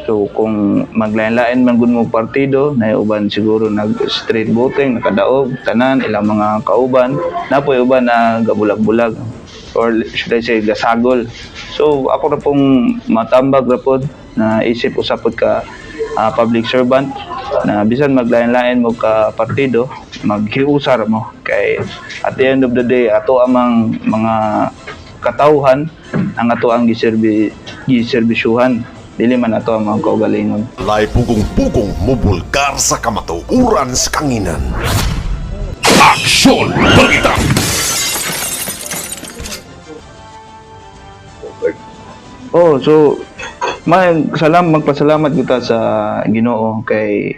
So kung maglain-lain man gud mo partido, na uban siguro nag street voting, nakadaog tanan ilang mga kauban, napoy uban na gabulag-bulag or should I say gasagol. So ako na pong matambag ra pod na isip usapod ka public servant na bisan maglain-lain mo ka partido, maghiusar mo kay at the end of the day ato amang mga katawhan ang ato ang giserbisyuhan, dili man ato ang mga kaugalingon. Lay pugong-pugong mubulgar sa kamatuuran sa kanginan. Aksyon! Balita! Oh, so magpasalamat kita sa Ginoo kay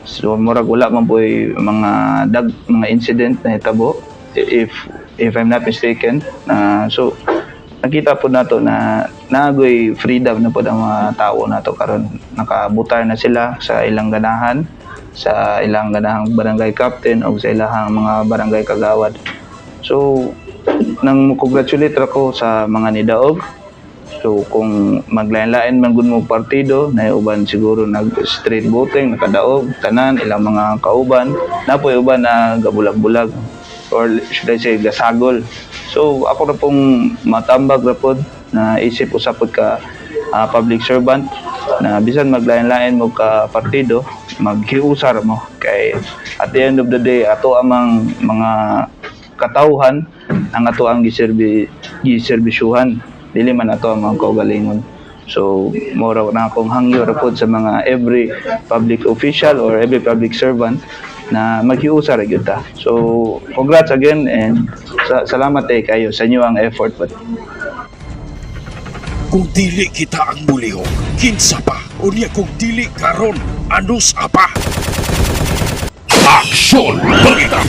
so murag wala man po'y mga incident na hitabo if I'm not mistaken. So nakita po nato na nagoy freedom na po ang mga tao nato karon, nakabutar na sila sa ilang ganahan, sa ilang ganahang barangay captain o sa ilang mga barangay kagawad. So nang congratulate ako sa mga nidaog. So kung maglain-lain man gud mo partido, na uban siguro nag street voting, nakadaog tanan ilang mga kauban, napoy uban na gabulag-bulag or should I say gasagol. So ako na pong matambag ra pod na isip usapod ka public servant na bisan maglain-lain mo ka partido, maghiusar mo kay at the end of the day ato amang mga katawhan ang ato ang giserbisyuhan, dili man ato ang mga kaugalingon. So mora na akong hangyo ra pod sa mga every public official or every public servant na maghiusar gyud ta. So congrats again and salamat kayo sa inyo ang effort. Kung dili kita ang mulihok, kinsa pa? Unya kung dili karon, anus apa? Aksyon! Balita!